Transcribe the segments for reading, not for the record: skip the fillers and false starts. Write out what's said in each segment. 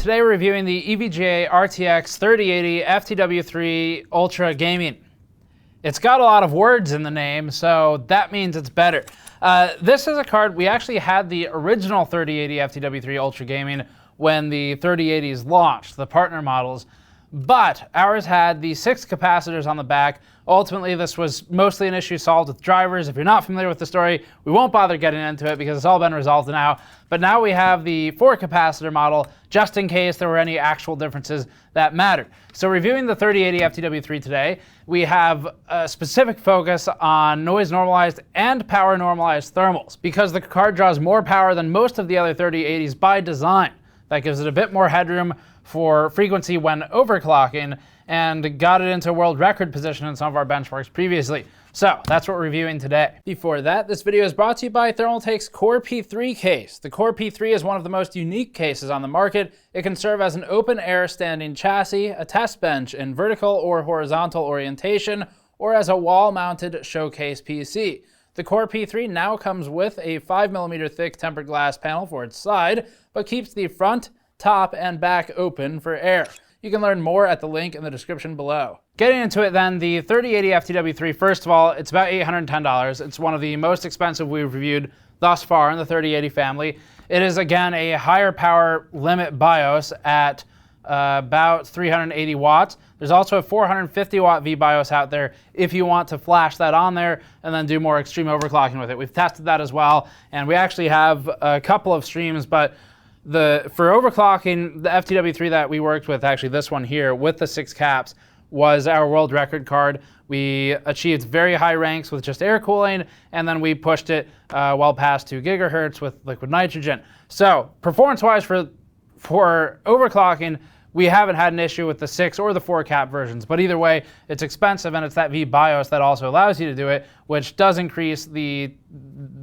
Today we're reviewing the EVGA RTX 3080 FTW3 Ultra Gaming. It's got a lot of words in the name, so that means it's better. This is a card, we actually had the original 3080 FTW3 Ultra Gaming when the 3080s launched, the partner models, but ours had the 6 capacitors on the back. Ultimately, this was mostly an issue solved with drivers. If you're not familiar with the story, we won't bother getting into it because it's all been resolved now. But now we have the 4 capacitor model, just in case there were any actual differences that mattered. So reviewing the 3080 FTW3 today, we have a specific focus on noise-normalized and power-normalized thermals, because the card draws more power than most of the other 3080s by design. That gives it a bit more headroom for frequency when overclocking, and got it into a world record position in some of our benchmarks previously. So that's what we're reviewing today. Before that, this video is brought to you by Thermaltake's Core P3 case. The Core P3 is one of the most unique cases on the market. It can serve as an open air standing chassis, a test bench in vertical or horizontal orientation, or as a wall mounted showcase PC. The Core P3 now comes with a 5mm thick tempered glass panel for its side, but keeps the front, top, and back open for air. You can learn more at the link in the description below. Getting into it then, the 3080 FTW3, first of all, it's about $810. It's one of the most expensive we've reviewed thus far in the 3080 family. It is, again, a higher power limit BIOS at about 380 watts. There's also a 450 watt VBIOS out there if you want to flash that on there and then do more extreme overclocking with it. We've tested that as well, and we actually have a couple of streams, but for overclocking, the FTW3 that we worked with, actually this one here with the 6 caps, was our world record card. We achieved very high ranks with just air cooling, and then we pushed it well past 2 gigahertz with liquid nitrogen. So performance-wise for overclocking, we haven't had an issue with the 6 or the 4 cap versions, but either way, it's expensive, and it's that VBIOS that also allows you to do it, which does increase the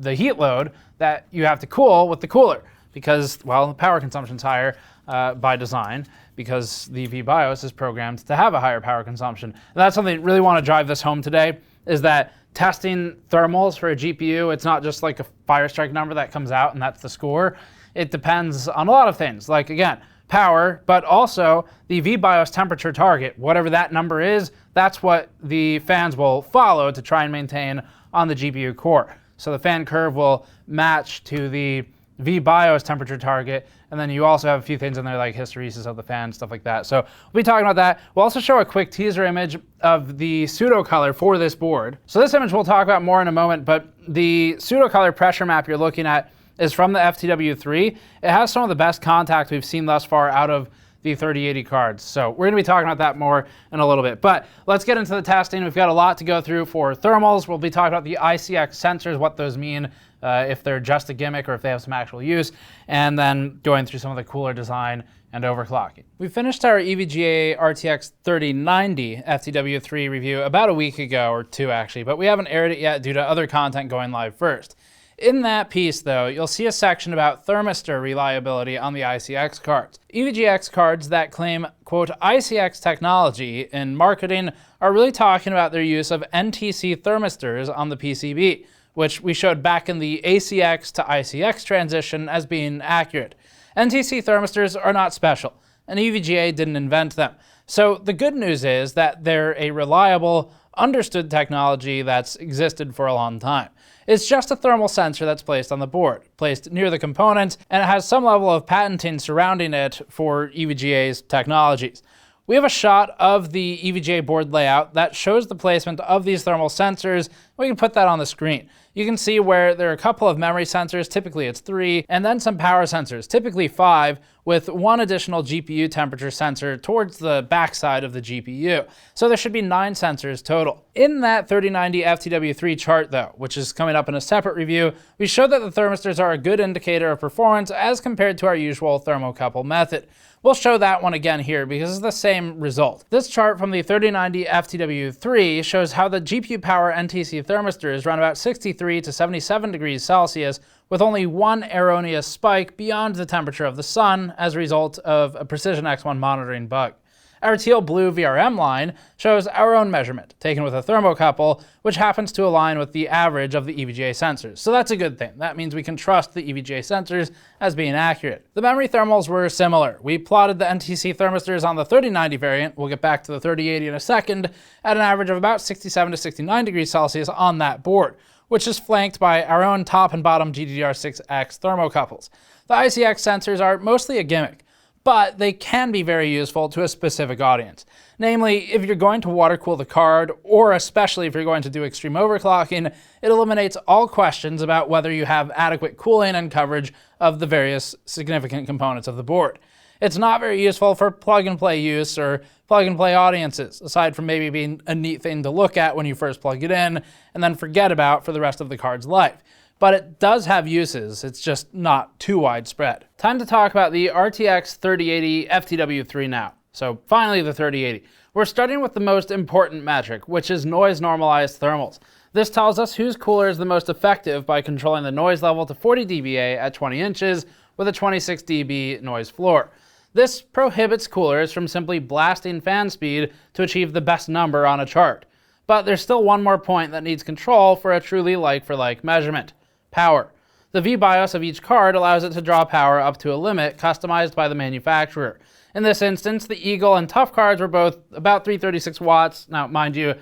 heat load that you have to cool with the cooler, because, well, the power consumption's higher by design, because the VBIOS is programmed to have a higher power consumption. And that's something I really want to drive this home today, is that testing thermals for a GPU, it's not just like a Firestrike number that comes out and that's the score. It depends on a lot of things, like, again, power, but also the VBIOS temperature target. Whatever that number is, that's what the fans will follow to try and maintain on the GPU core. So the fan curve will match to the VBIOS temperature target, and then you also have a few things in there like hysteresis of the fan, stuff like that. So we'll be talking about that. We'll also show a quick teaser image of the pseudo color for this board. So this image we'll talk about more in a moment, but the pseudo color pressure map you're looking at is from the FTW3. It has some of the best contact we've seen thus far out of the 3080 cards. So we're gonna be talking about that more in a little bit, but let's get into the testing. We've got a lot to go through for thermals. We'll be talking about the ICX sensors, what those mean, if they're just a gimmick or if they have some actual use, and then going through some of the cooler design and overclocking. We finished our EVGA RTX 3090 FTW3 review about a week ago, or 2 actually, but we haven't aired it yet due to other content going live first. In that piece, though, you'll see a section about thermistor reliability on the ICX cards. EVGX cards that claim, quote, ICX technology in marketing are really talking about their use of NTC thermistors on the PCB, which we showed back in the ACX to ICX transition as being accurate. NTC thermistors are not special, and EVGA didn't invent them. So the good news is that they're a reliable, understood technology that's existed for a long time. It's just a thermal sensor that's placed on the board, placed near the component, and it has some level of patenting surrounding it for EVGA's technologies. We have a shot of the EVGA board layout that shows the placement of these thermal sensors. We can put that on the screen. You can see where there are a couple of memory sensors, typically it's 3, and then some power sensors, typically 5, with 1 additional GPU temperature sensor towards the backside of the GPU. So there should be 9 sensors total. In that 3090 FTW3 chart though, which is coming up in a separate review, we showed that the thermistors are a good indicator of performance as compared to our usual thermocouple method. We'll show that one again here because it's the same result. This chart from the 3090 FTW3 shows how the GPU power NTC thermistors run about 63 to 77 degrees Celsius with only 1 erroneous spike beyond the temperature of the sun as a result of a Precision X1 monitoring bug. Our teal blue VRM line shows our own measurement, taken with a thermocouple, which happens to align with the average of the EVGA sensors. So that's a good thing. That means we can trust the EVGA sensors as being accurate. The memory thermals were similar. We plotted the NTC thermistors on the 3090 variant, we'll get back to the 3080 in a second, at an average of about 67 to 69 degrees Celsius on that board, which is flanked by our own top and bottom GDDR6X thermocouples. The ICX sensors are mostly a gimmick, but they can be very useful to a specific audience. Namely, if you're going to water cool the card, or especially if you're going to do extreme overclocking, it eliminates all questions about whether you have adequate cooling and coverage of the various significant components of the board. It's not very useful for plug-and-play use or plug-and-play audiences, aside from maybe being a neat thing to look at when you first plug it in, and then forget about for the rest of the card's life. But it does have uses, it's just not too widespread. Time to talk about the RTX 3080 FTW3 now. So finally the 3080. We're starting with the most important metric, which is noise-normalized thermals. This tells us whose cooler is the most effective by controlling the noise level to 40 dBA at 20 inches with a 26 dB noise floor. This prohibits coolers from simply blasting fan speed to achieve the best number on a chart. But there's still one more point that needs control for a truly like-for-like measurement. Power. The VBIOS of each card allows it to draw power up to a limit customized by the manufacturer. In this instance, the Eagle and TUF cards were both about 336 watts. Now, mind you,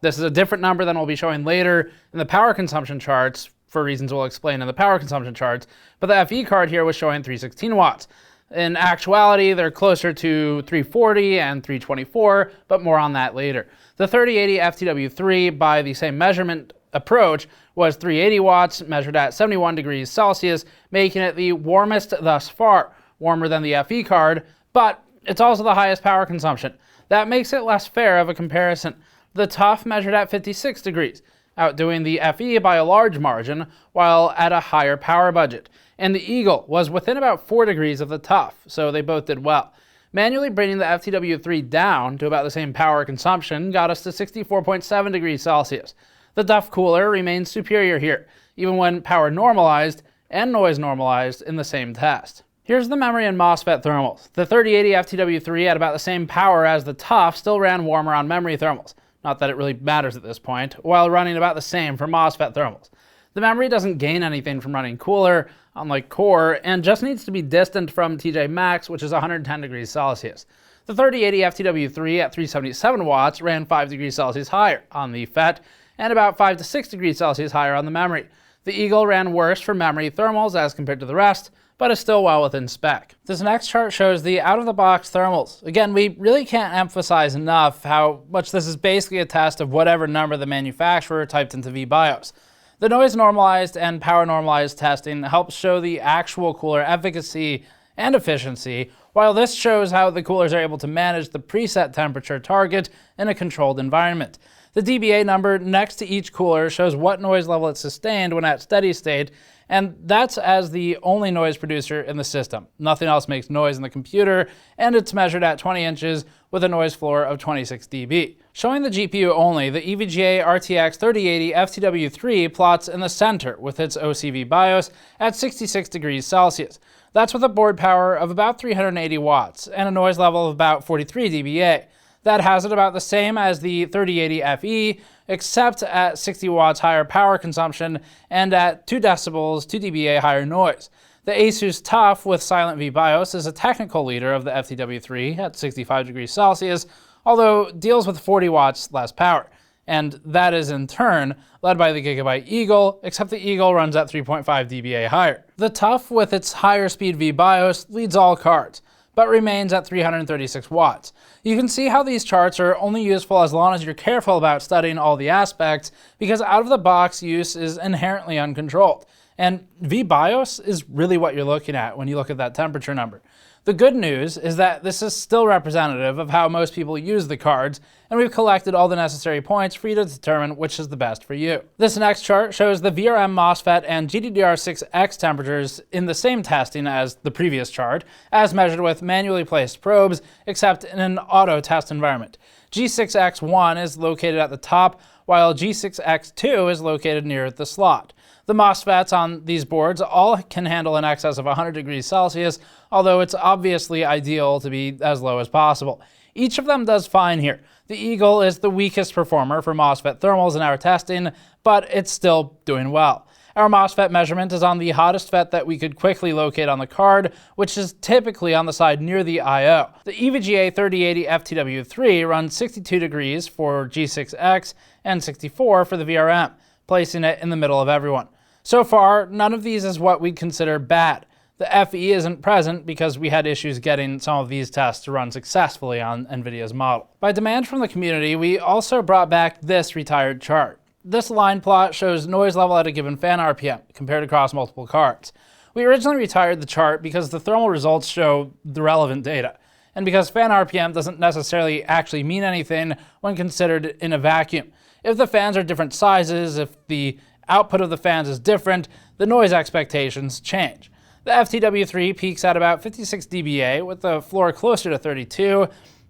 this is a different number than we'll be showing later in the power consumption charts, for reasons we'll explain in the power consumption charts, but the FE card here was showing 316 watts. In actuality, they're closer to 340 and 324, but more on that later. The 3080 FTW3, by the same measurement approach, was 380 watts, measured at 71 degrees Celsius, making it the warmest thus far, warmer than the FE card, but it's also the highest power consumption. That makes it less fair of a comparison. The TUF measured at 56 degrees, outdoing the FE by a large margin, while at a higher power budget. And the Eagle was within about 4 degrees of the TUF, so they both did well. Manually bringing the FTW3 down to about the same power consumption got us to 64.7 degrees Celsius. The TUF cooler remains superior here, even when power normalized and noise normalized in the same test. Here's the memory and MOSFET thermals. The 3080 FTW3 at about the same power as the TUF still ran warmer on memory thermals. Not that it really matters at this point, while running about the same for MOSFET thermals. The memory doesn't gain anything from running cooler, unlike Core, and just needs to be distant from TJ Max, which is 110 degrees Celsius. The 3080 FTW3 at 377 watts ran 5 degrees Celsius higher on the FET, and about 5 to 6 degrees Celsius higher on the memory. The Eagle ran worse for memory thermals as compared to the rest, but is still well within spec. This next chart shows the out-of-the-box thermals. Again, we really can't emphasize enough how much this is basically a test of whatever number the manufacturer typed into VBIOS. The noise-normalized and power-normalized testing helps show the actual cooler efficacy and efficiency, while this shows how the coolers are able to manage the preset temperature target in a controlled environment. The dBA number next to each cooler shows what noise level it sustained when at steady state, and that's as the only noise producer in the system. Nothing else makes noise in the computer, and it's measured at 20 inches with a noise floor of 26 dB. Showing the GPU only, the EVGA RTX 3080 FTW3 plots in the center with its OC VBIOS at 66 degrees Celsius. That's with a board power of about 380 watts and a noise level of about 43 dBA. That has it about the same as the 3080 FE, except at 60 watts higher power consumption and at 2 decibels, 2 dBA higher noise. The ASUS TUF with silent VBIOS is a technical leader of the FTW3 at 65 degrees Celsius, although deals with 40 watts less power. And that is in turn led by the Gigabyte Eagle, except the Eagle runs at 3.5 dBA higher. The TUF with its higher speed VBIOS leads all cards, but remains at 336 watts. You can see how these charts are only useful as long as you're careful about studying all the aspects, because out-of-the-box use is inherently uncontrolled. And VBIOS is really what you're looking at when you look at that temperature number. The good news is that this is still representative of how most people use the cards, and we've collected all the necessary points for you to determine which is the best for you. This next chart shows the VRM MOSFET and GDDR6X temperatures in the same testing as the previous chart, as measured with manually placed probes, except in an auto test environment. G6X1 is located at the top, while G6X2 is located near the slot. The MOSFETs on these boards all can handle in excess of 100 degrees Celsius, although it's obviously ideal to be as low as possible. Each of them does fine here. The Eagle is the weakest performer for MOSFET thermals in our testing, but it's still doing well. Our MOSFET measurement is on the hottest FET that we could quickly locate on the card, which is typically on the side near the I/O. The EVGA 3080 FTW3 runs 62 degrees for G6X and 64 for the VRM, placing it in the middle of everyone. So far, none of these is what we'd consider bad. The FE isn't present because we had issues getting some of these tests to run successfully on NVIDIA's model. By demand from the community, we also brought back this retired chart. This line plot shows noise level at a given fan RPM compared across multiple cards. We originally retired the chart because the thermal results show the relevant data, and because fan RPM doesn't necessarily actually mean anything when considered in a vacuum. If the fans are different sizes, if the output of the fans is different, the noise expectations change. The FTW3 peaks at about 56 dBA with the floor closer to 32,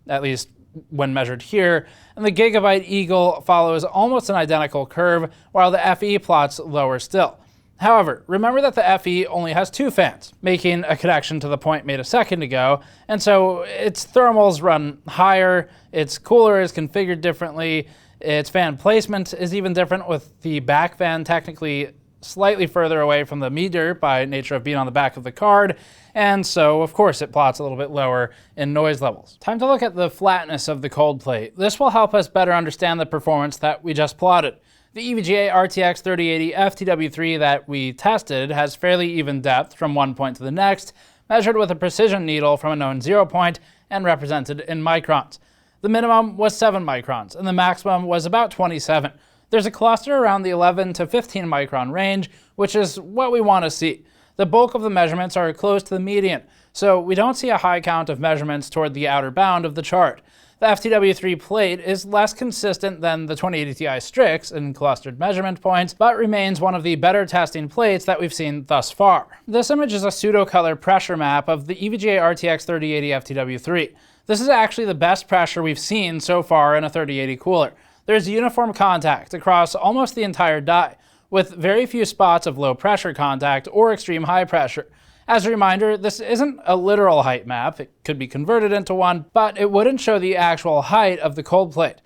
at least when measured here, and the Gigabyte Eagle follows almost an identical curve, while the FE plots lower still. However, remember that the FE only has 2 fans, making a connection to the point made a second ago, and so its thermals run higher, its cooler is configured differently, its fan placement is even different, with the back fan technically slightly further away from the meter by nature of being on the back of the card, and so of course it plots a little bit lower in noise levels. Time to look at the flatness of the Coldplate. This will help us better understand the performance that we just plotted. The EVGA RTX 3080 FTW3 that we tested has fairly even depth from one point to the next, measured with a precision needle from a known 0 point and represented in microns. The minimum was 7 microns and the maximum was about 27. There's a cluster around the 11 to 15 micron range, which is what we want to see. The bulk of the measurements are close to the median, so we don't see a high count of measurements toward the outer bound of the chart. The FTW3 plate is less consistent than the 2080 Ti Strix in clustered measurement points, but remains one of the better testing plates that we've seen thus far. This image is a pseudo-color pressure map of the EVGA RTX 3080 FTW3. This is actually the best pressure we've seen so far in a 3080 cooler. There's uniform contact across almost the entire die, with very few spots of low pressure contact or extreme high pressure. As a reminder, this isn't a literal height map. It could be converted into one, but it wouldn't show the actual height of the cold plate.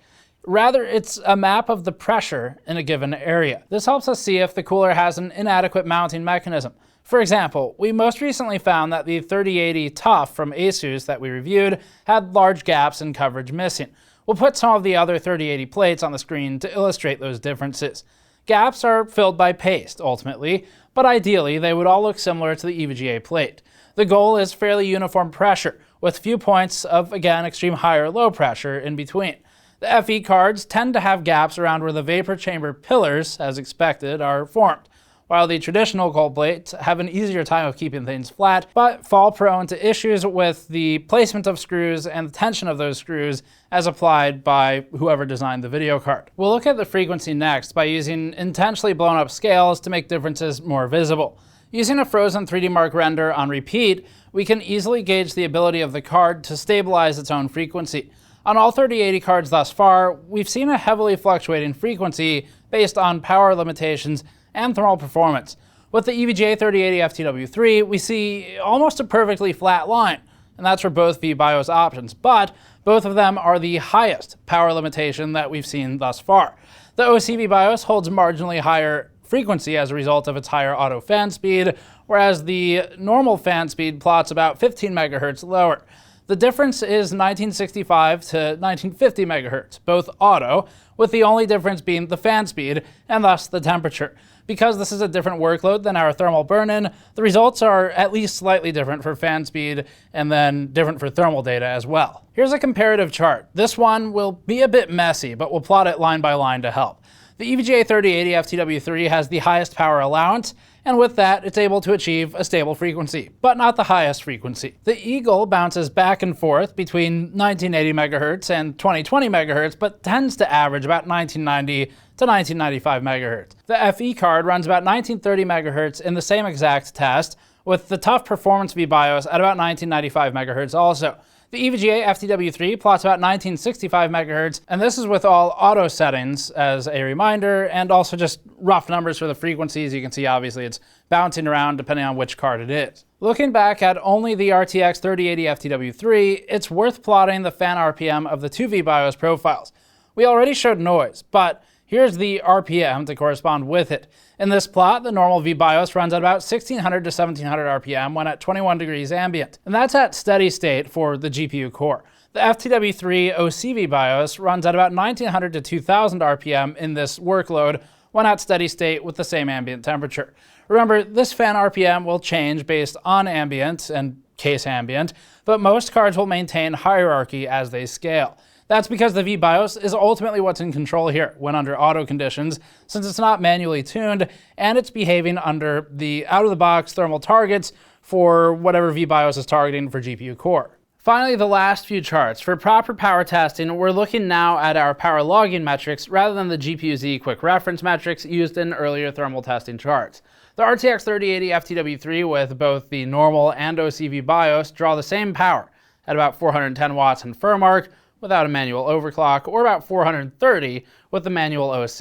Rather, it's a map of the pressure in a given area. This helps us see if the cooler has an inadequate mounting mechanism. For example, we most recently found that the 3080 TUF from ASUS that we reviewed had large gaps and coverage missing. We'll put some of the other 3080 plates on the screen to illustrate those differences. Gaps are filled by paste, ultimately, but ideally they would all look similar to the EVGA plate. The goal is fairly uniform pressure, with few points of, again, extreme high or low pressure in between. The FE cards tend to have gaps around where the vapor chamber pillars, as expected, are formed, while the traditional cold plates have an easier time of keeping things flat, but fall prone to issues with the placement of screws and the tension of those screws as applied by whoever designed the video card. We'll look at the frequency next by using intentionally blown up scales to make differences more visible. Using a frozen 3D Mark render on repeat, we can easily gauge the ability of the card to stabilize its own frequency. On all 3080 cards thus far, we've seen a heavily fluctuating frequency based on power limitations and thermal performance. With the EVGA 3080 FTW3, we see almost a perfectly flat line, and that's for both VBIOS options, but both of them are the highest power limitation that we've seen thus far. The OC VBIOS holds marginally higher frequency as a result of its higher auto fan speed, whereas the normal fan speed plots about 15 MHz lower. The difference is 1965 to 1950 MHz, both auto, with the only difference being the fan speed and thus the temperature. Because this is a different workload than our thermal burn-in, the results are at least slightly different for fan speed and then different for thermal data as well. Here's a comparative chart. This one will be a bit messy, but we'll plot it line by line to help. The EVGA 3080 FTW3 has the highest power allowance, and with that, it's able to achieve a stable frequency, but not the highest frequency. The Eagle bounces back and forth between 1980 MHz and 2020 MHz, but tends to average about 1990 to 1995 MHz. The FE card runs about 1930 MHz in the same exact test, with the TUF Performance VBIOS at about 1995 MHz also. The EVGA FTW3 plots about 1965 megahertz, and this is with all auto settings as a reminder, and also just rough numbers for the frequencies. You can see obviously it's bouncing around depending on which card it is. Looking back at only the RTX 3080 FTW3, it's worth plotting the fan RPM of the two VBIOS profiles. We already showed noise, but here's the RPM to correspond with it. In this plot, the normal VBIOS runs at about 1600 to 1700 RPM when at 21 degrees ambient, and that's at steady state for the GPU core. The FTW3 OC VBIOS runs at about 1900 to 2000 RPM in this workload when at steady state with the same ambient temperature. Remember, this fan RPM will change based on ambient and case ambient, but most cards will maintain hierarchy as they scale. That's because the VBIOS is ultimately what's in control here when under auto conditions, since it's not manually tuned and it's behaving under the out-of-the-box thermal targets for whatever VBIOS is targeting for GPU core. Finally, the last few charts. For proper power testing, we're looking now at our power logging metrics rather than the GPU-Z quick reference metrics used in earlier thermal testing charts. The RTX 3080 FTW3 with both the normal and OC VBIOS draw the same power at about 410 watts in FurMark, without a manual overclock, or about 430 with the manual OC.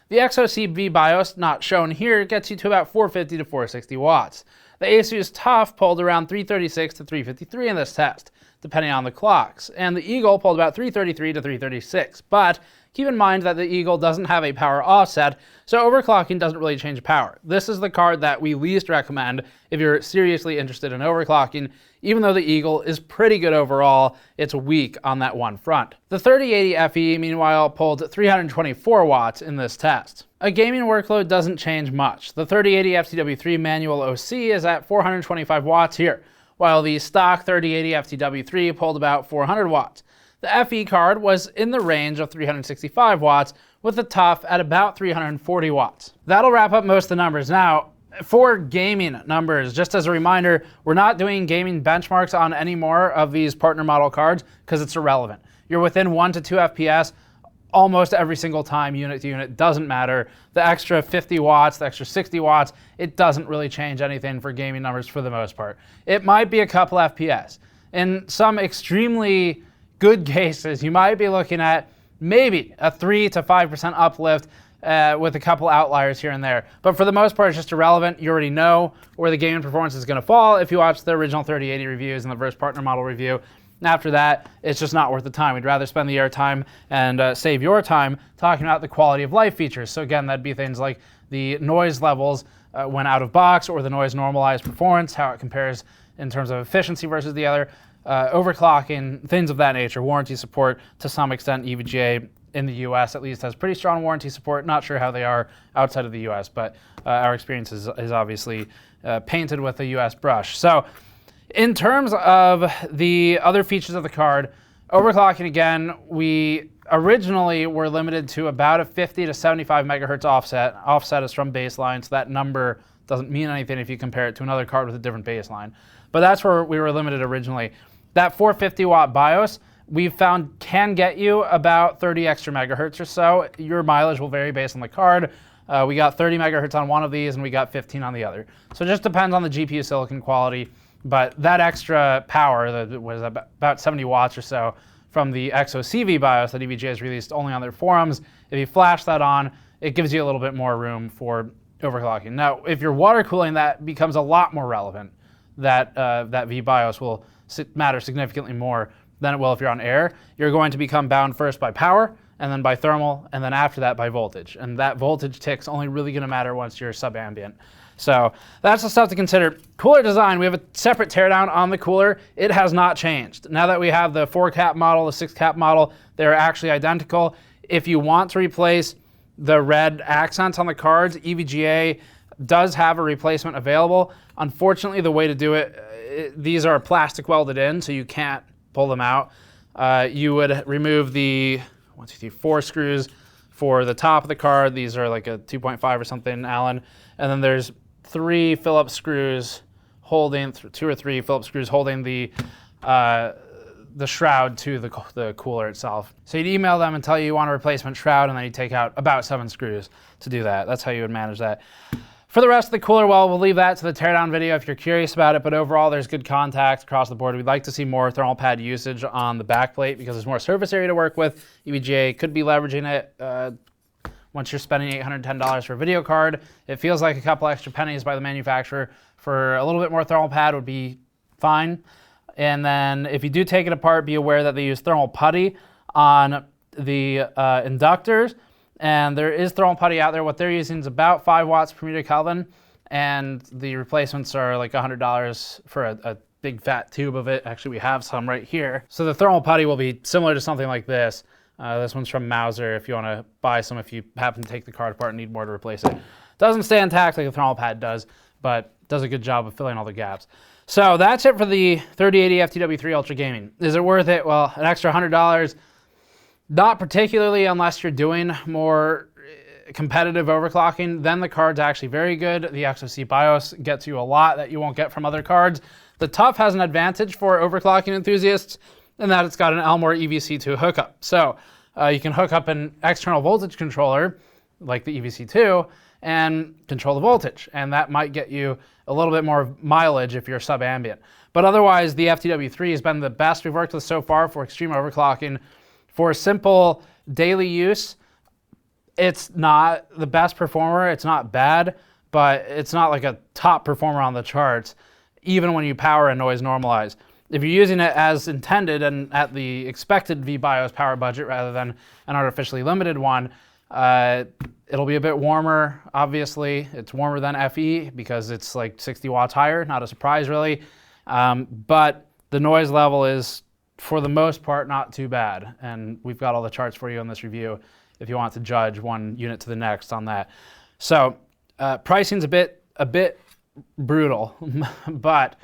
The XOC VBIOS, not shown here, gets you to about 450 to 460 watts. The ASUS TUF pulled around 336 to 353 in this test, depending on the clocks, and the Eagle pulled about 333 to 336, but keep in mind that the Eagle doesn't have a power offset, so overclocking doesn't really change power. This is the card that we least recommend if you're seriously interested in overclocking. Even though the Eagle is pretty good overall, it's weak on that one front. The 3080 FE, meanwhile, pulled 324 watts in this test. A gaming workload doesn't change much. The 3080 FTW3 manual OC is at 425 watts here, while the stock 3080 FTW3 pulled about 400 watts. The FE card was in the range of 365 watts, with the TUF at about 340 watts. That'll wrap up most of the numbers. Now, for gaming numbers, just as a reminder, we're not doing gaming benchmarks on any more of these partner model cards because it's irrelevant. You're within 1 to 2 FPS almost every single time, unit to unit, doesn't matter. The extra 50 watts, the extra 60 watts, it doesn't really change anything for gaming numbers for the most part. It might be a couple FPS. In some extremely good cases, you might be looking at maybe a 3 to 5% uplift with a couple outliers here and there. But for the most part, it's just irrelevant. You already know where the gaming performance is going to fall if you watch the original 3080 reviews and the first partner model review. And after that, it's just not worth the time. We'd rather spend the airtime and save your time talking about the quality of life features. So again, that'd be things like the noise levels when out of box, or the noise-normalized performance, how it compares in terms of efficiency versus the other, overclocking, things of that nature, warranty support to some extent. EVGA in the US at least has pretty strong warranty support. Not sure how they are outside of the US, but our experience is obviously painted with a US brush. So in terms of the other features of the card, overclocking again, we originally were limited to about a 50 to 75 megahertz offset. Offset is from baseline, so that number doesn't mean anything if you compare it to another card with a different baseline. But that's where we were limited originally. That 450 watt BIOS, we've found can get you about 30 extra megahertz or so. Your mileage will vary based on the card. We got 30 megahertz on one of these and we got 15 on the other. So it just depends on the GPU silicon quality. But that extra power, that was about 70 watts or so from the XOC VBIOS that EVGA has released only on their forums, if you flash that on, it gives you a little bit more room for overclocking. Now, if you're water cooling, that becomes a lot more relevant. That VBIOS will matter significantly more than it will if you're on air. You're going to become bound first by power, and then by thermal, and then after that by voltage. And that voltage tick's only really going to matter once you're subambient. So that's the stuff to consider. Cooler design, we have a separate teardown on the cooler. It has not changed. Now that we have the 4-cap model, the 6-cap model, they're actually identical. If you want to replace the red accents on the cards, EVGA does have a replacement available. Unfortunately, the way to do it, these are plastic welded in, so you can't pull them out. You would remove the 4 screws for the top of the card. These are like a 2.5 or something Allen. And then there's 3 Phillips screws holding, 2 or 3 Phillips screws holding the shroud to the cooler itself. So you'd email them and tell you want a replacement shroud, and then you take out about 7 screws to do that. That's how you would manage that. For the rest of the cooler, well, we'll leave that to the teardown video if you're curious about it, but overall there's good contacts across the board. We'd like to see more thermal pad usage on the backplate because there's more surface area to work with. EVGA could be leveraging it once you're spending $810 for a video card. It feels like a couple extra pennies by the manufacturer for a little bit more thermal pad would be fine. And then if you do take it apart, be aware that they use thermal putty on the inductors. And there is thermal putty out there. What they're using is about 5 watts per meter Kelvin, and the replacements are like $100 for a big fat tube of it. Actually, we have some right here. So the thermal putty will be similar to something like this. This one's from Mauser if you want to buy some if you happen to take the card apart and need more to replace it. Doesn't stay intact like a thermal pad does, but does a good job of filling all the gaps. So that's it for the 3080 FTW3 Ultra Gaming. Is it worth it? Well, an extra $100. Not particularly unless you're doing more competitive overclocking. Then the card's actually very good. The XOC VBIOS gets you a lot that you won't get from other cards. The TUF has an advantage for overclocking enthusiasts in that it's got an Elmore EVC2 hookup. So you can hook up an external voltage controller like the EVC2 and control the voltage. And that might get you a little bit more mileage if you're sub-ambient. But otherwise, the FTW3 has been the best we've worked with so far for extreme overclocking. For simple daily use, it's not the best performer. It's not bad, but it's not like a top performer on the charts, even when you power and noise normalize. If you're using it as intended and at the expected VBIOS power budget rather than an artificially limited one, it'll be a bit warmer, obviously. It's warmer than FE because it's like 60 watts higher, not a surprise really. But the noise level is, for the most part, not too bad. And we've got all the charts for you in this review if you want to judge one unit to the next on that. So pricing's a bit brutal, but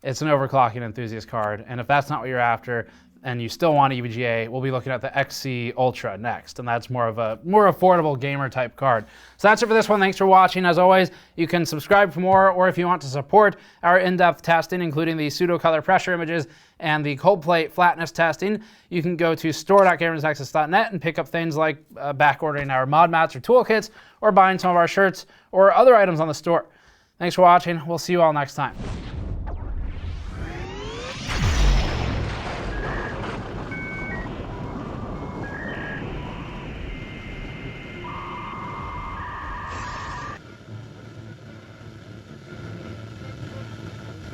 it's an overclocking enthusiast card. And if that's not what you're after and you still want EVGA, we'll be looking at the XC Ultra next. And that's more of a more affordable gamer type card. So that's it for this one. Thanks for watching. As always, you can subscribe for more, or if you want to support our in-depth testing, including the pseudo color pressure images and the Coldplate flatness testing, you can go to store.gamersnexus.net and pick up things like back ordering our mod mats or toolkits, or buying some of our shirts or other items on the store. Thanks for watching. We'll see you all next time.